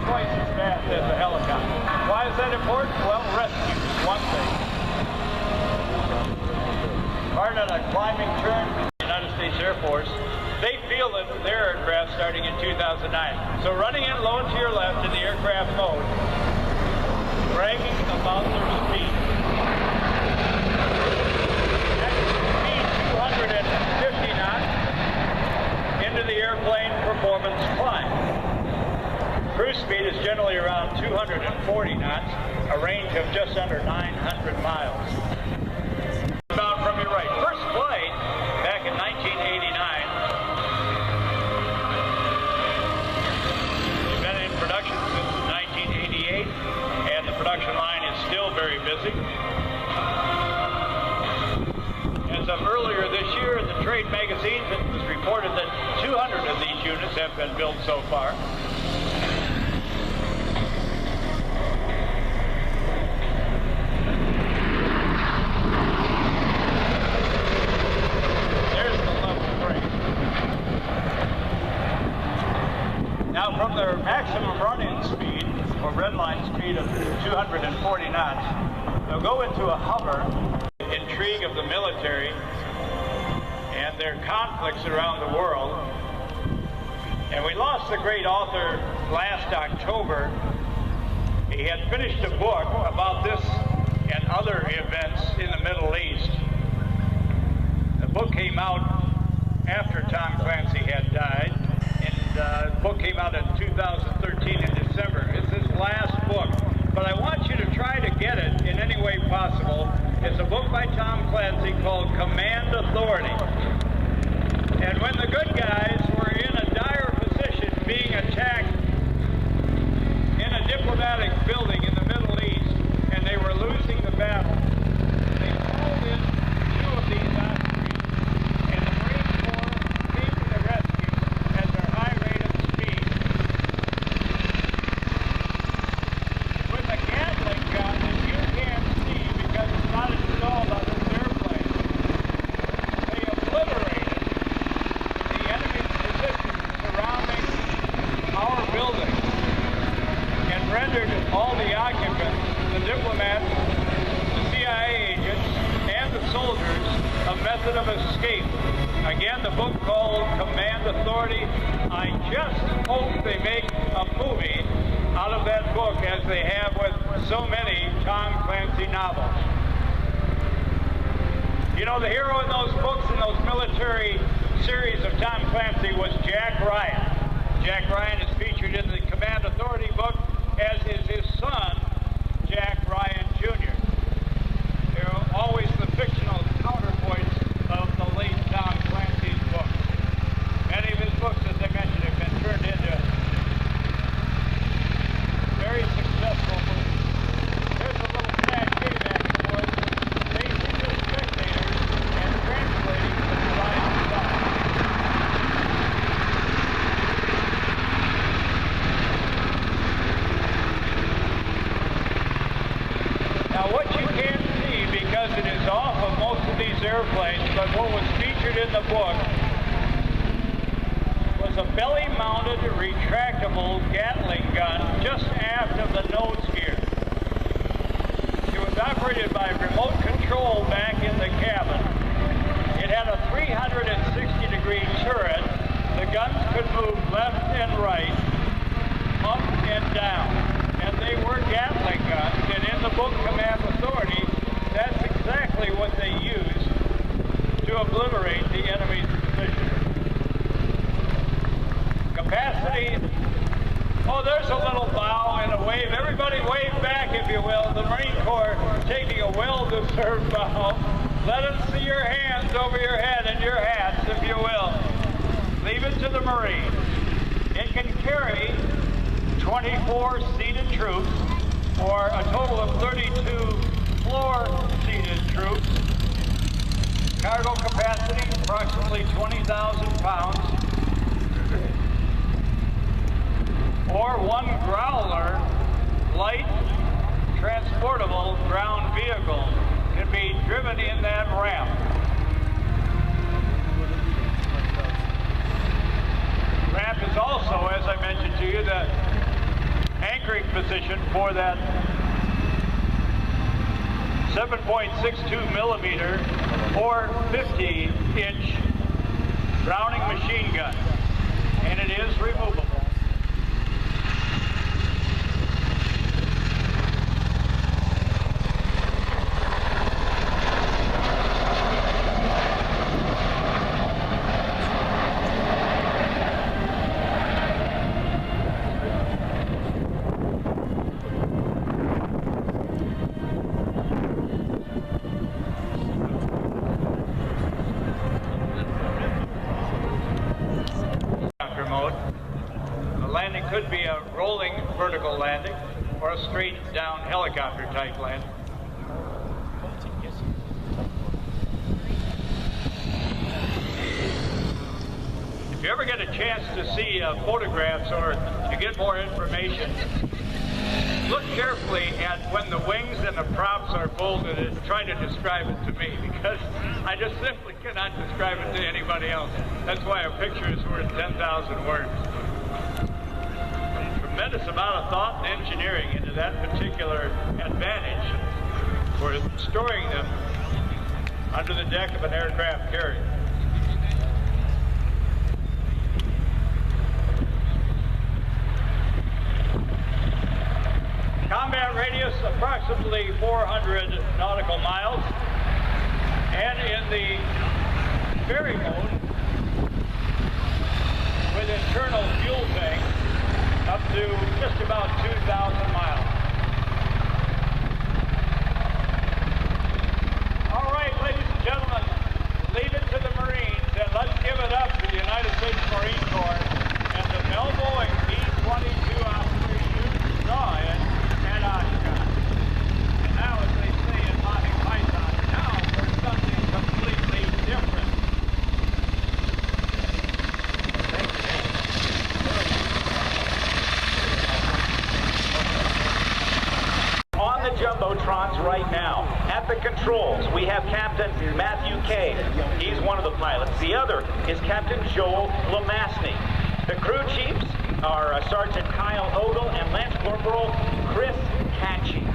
twice as fast as a helicopter. Why is that important? Well, rescue is one thing. Part of a climbing turn for the United States Air Force, they fielded their aircraft starting in 2009. So running in low and to your left in the aircraft mode, bragging about their speed. Next, speed 250 knots into the airplane performance climb. Cruise speed is generally around 240 knots, a range of just under 900 miles. Bound from your right. First flight back in 1989. It's been in production since 1988, and the production line is still very busy. As of earlier this year in the trade magazines, it was reported that 200 of these units have been built so far. Now, from their maximum run-in speed, or redline speed of 240 knots, they'll go into a hover. Intrigue of the military and their conflicts around the world. And we lost the great author last October. He had finished a book about this and other events in the Middle East. The book came out after Tom Clancy had died. The book came out in 2013 in December. It's his last book, but I want you to try to get it in any way possible. It's a book by Tom Clancy called Command Authority. And when the good guys were in a dire position being attacked in a diplomatic building in the Middle East, and they were losing the battle, they called in two of these Ospreys, and the Marine Corps came to the rescue at their high rate of speed. With a Gatling gun that you can't see because it's not installed on this airplane, they obliterated the enemy's positions surrounding our building and rendered all the occupants, the diplomats, the CIA agents, and the soldiers a method of escape. Again, the book called Command Authority. I just hope they make a movie out of that book, as they have with so many Tom Clancy novels. You know, the hero in those books, in those military series of Tom Clancy, was Jack Ryan. Jack Ryan is featured in the Command Authority book, as is his son, Jack Ryan Jr. They're always the fictional counterpoints of the late Tom Clancy's books. Many of his books, as I mentioned, have been turned into very successful movies. There's a little cachet back and forth, facing the spectators and translating the divine stuff. Now, what you can't see, because it is off of most of these airplanes, but what was featured in the book was a belly-mounted, retractable Gatling gun just aft of the nose gear. It was operated by remote control back in the cabin. It had a 360-degree turret. The guns could move left and right, up and down. And they were Gatling guns, and in the book Command Authority, that's exactly what they used to obliterate the enemy's position. Capacity, oh, there's a little bow and a wave. Everybody wave back, if you will. The Marine Corps taking a well-deserved bow. Let us see your hands over your head and your hats, if you will. Leave it to the Marines. It can carry 24 seated troops, or a total of 32 floor-seated troops. Cargo capacity, approximately 20,000 pounds. Or one Growler light transportable ground vehicle can be driven in that ramp. Ramp is also, as I mentioned to you, the steering position for that 7.62 millimeter or 50-inch Browning machine gun, and it is removable. Mode. The landing could be a rolling vertical landing or a straight down helicopter type landing. If you ever get a chance to see photographs or to get more information, look carefully at when the wings and the props are folded and try to describe it to me, because I just simply cannot describe it to anybody else. That's why a picture is worth 10,000 words. Tremendous amount of thought and engineering into that particular advantage for storing them under the deck of an aircraft carrier. Combat radius approximately 400 nautical miles, and in the ferry mode with internal fuel tank up to just about 2,000 miles. All right, ladies and gentlemen, leave it to the Marines, and let's give it up to the United States Marine Corps and the Boeing V-22 Osprey you saw it at Oshkosh. And now, as they say in Monty Python, now for something completely different. On the Jumbotrons right now, at the controls, we have Captain Matthew Kay. He's one of the pilots. The other is Captain Joel Lemassney. The crew chiefs are Sergeant Kyle Ogle and Lance Corporal Chris Hatchie.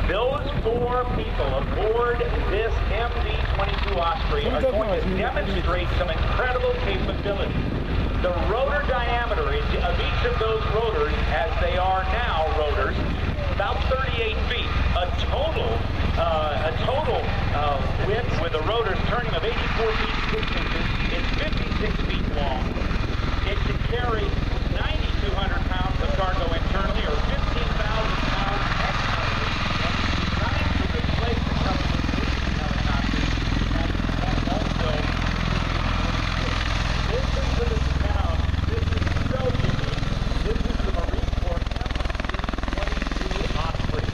Those four people aboard this MV-22 Osprey are going to demonstrate some incredible capability. The rotor diameter of each of those rotors, as they are now rotors, about 38 feet. A total width with the rotors turning of 84 feet 6 inches is 56 feet long. It can carry 9,200 pounds of cargo internally, or 15,000 pounds externally, and it's designed to replace the company's helicopters. And also, listen to the sound. This is so unique. This is the Marine Corps MV-22 Osprey.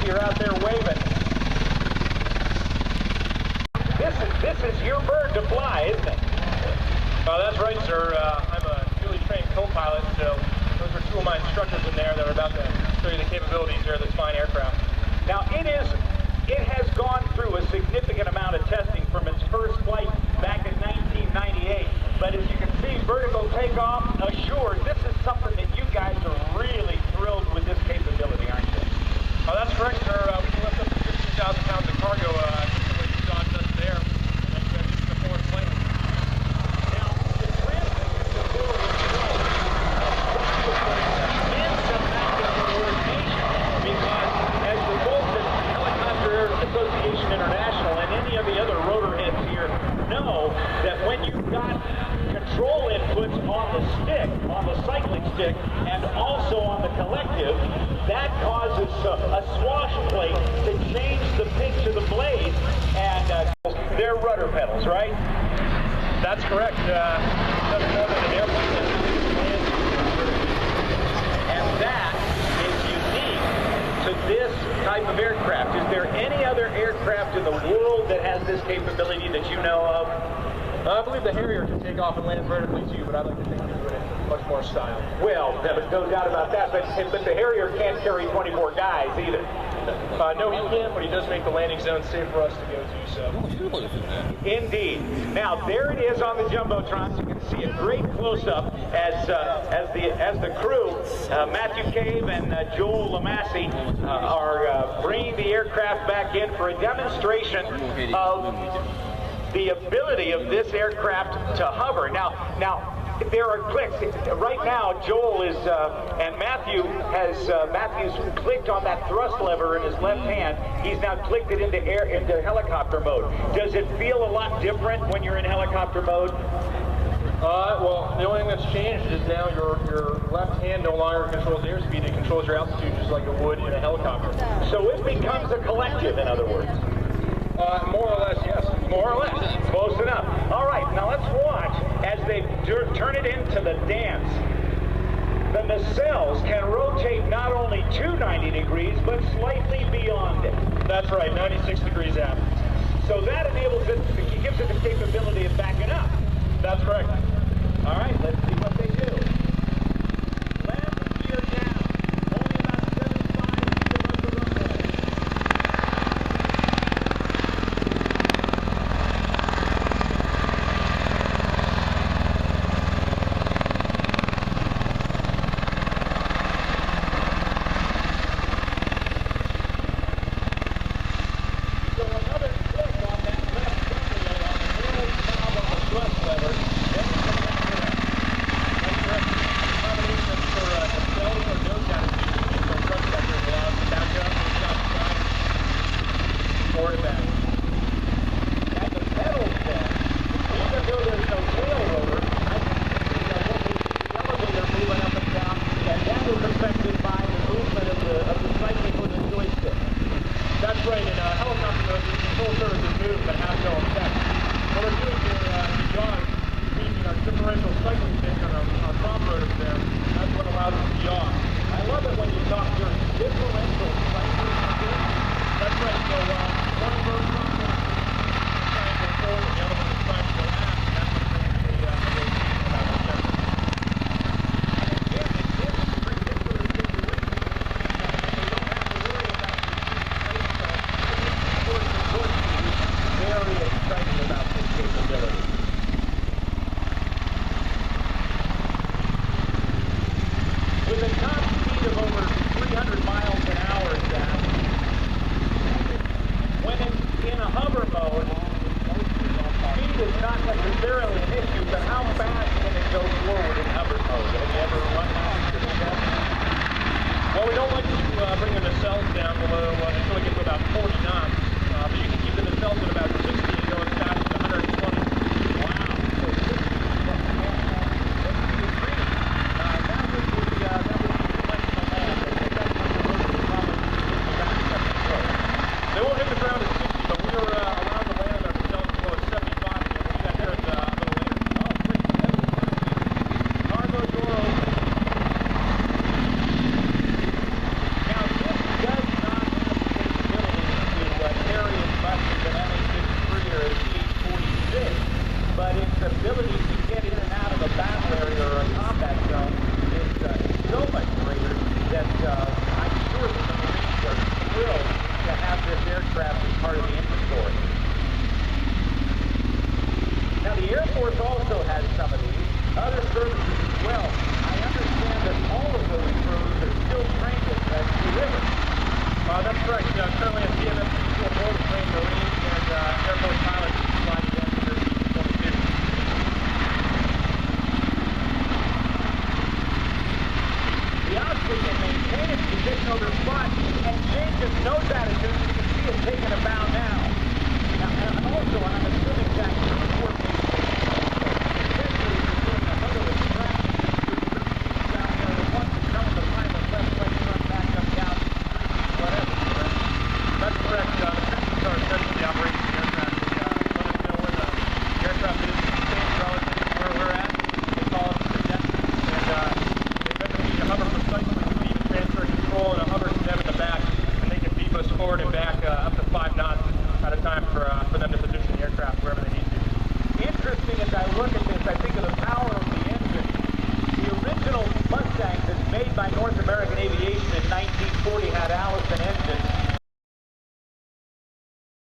You're out there waving. This is your bird to fly, isn't it? That's right, sir. I'm a newly trained co-pilot, so those are two of my instructors in there that are about to show you the capabilities here of this fine aircraft. Now, it has gone through a significant amount of testing from its first flight back in 1998. But as you can see, vertical takeoff assured. This is something that you guys are really thrilled with this capability, aren't you? That's correct, sir. We can lift up to 15,000 pounds of cargo, what you saw just there. That's the forward plane. Now, the transition to forward flight is the fact of coordination, because as the both the Helicopter Association International and any of the other rotor heads here know that when you've got control inputs on the stick, on the cycling stick, and also on the collective, that causes a swash plate to change the pitch of the blade, and they're rudder pedals, right? That's correct. Nothing more than an airplane that and that is unique to this type of aircraft. Is there any other aircraft in the world that has this capability that you know of? I believe the Harrier can take off and land vertically too, but I'd like to think we do it. much more style. Well, there's no doubt about that, but the Harrier can't carry 24 guys either. No, he can't, but he does make the landing zone safe for us to go to, so. Indeed. Now, there it is on the Jumbotron. You can see a great close-up as the crew, Matthew Cave and Joel Lamassi, are bringing the aircraft back in for a demonstration of the ability of this aircraft to hover. Now, there are clicks. Right now, Joel is, and Matthew's clicked on that thrust lever in his left hand. He's now clicked it into helicopter mode. Does it feel a lot different when you're in helicopter mode? Well, the only thing that's changed is now your left hand no longer controls airspeed. It controls your altitude just like it would in a helicopter. So it becomes a collective, in other words. More or less, yes. More or less. Close enough. All right, now let's watch as they turn it into the dance. The nacelles can rotate not only to 90 degrees, but slightly beyond it. That's right, 96 degrees aft. So that enables it, gives it the capability of backing up. That's correct. All right, let's see what they do. Land gear down. Only about 75 feet above the runway. So another click on that left thumbnail on the middle knob on the thrust lever. Then you can back it up. That's correct. Combination for nacelles or nose attitude for thrust vector allows you to back up, move side to side, forward and back. And the pedals then, even though there's no tail rotor, I can see the elevator moving up and down, and that is affected by the movement of the cycling with the joystick. That's right, in helicopter mode, the control surfaces move but have no effect. What we're doing here in yaw is using our differential cycling stick on our prop rotors there. That's what allows us to yaw. I love it when you talk your differential cycling stick. That's right, so one of those prop rotors is trying to go forward and the other one is trying to go aft, and that's what brings the rotation about the center. And again, in this particular situation, they don't have to worry about very excited about this capability. With a top speed of over 300 miles an hour, Zach, when it's in a hover mode, speed is not necessarily an issue, but how fast can it go forward in hover mode? Have you ever run that to the test? Well, we don't like to bring the nacelles down below until we get to about 40 knots, but you can keep the nacelles at about 60 and go as fast as 120. Wow. So 60 is what the man has. Let's see the green. That would be too much for land. I think that's when the rotor would probably get back up and go. They won't hit the ground at 60, but we are around the land on nacelles below at 75, and we'll see that there a little later. Oh, great. Cargo door open. Now, this does not have the capability to carry as much as an MH-53 or a C-46, but its ability to get in and out of a battle area or a combat zone is so much greater that I'm sure that the Marines are thrilled to have this aircraft as part of the inventory. Now, the Air Force also has some of these, other services as well. I understand that all of those crews are still trained at delivery. That's correct. Currently at CMS, we will both train Marines and Air Force pilots to fly the AirVenture V-22. The Osprey can maintain its position over front and change its nose attitude. You can see it taking a bow now. And also, I'm assuming that Newport may essentially be doing a hoverless track down there that wants to tell the pilot left, front, back, up, down, whatever. That's correct. The systems are essentially operating the aircraft. They let us know where the aircraft is staying relative to where we're at. They call us to depth, and they eventually need to hover precisely. We even transfer control and a hover to them in the back, and they can beep us forward and back up to 5 knots at a time for them to position the aircraft wherever they need to. Interesting as I look at this, I think of the power of the engine. The by North American Aviation in 1940 had Allison engines.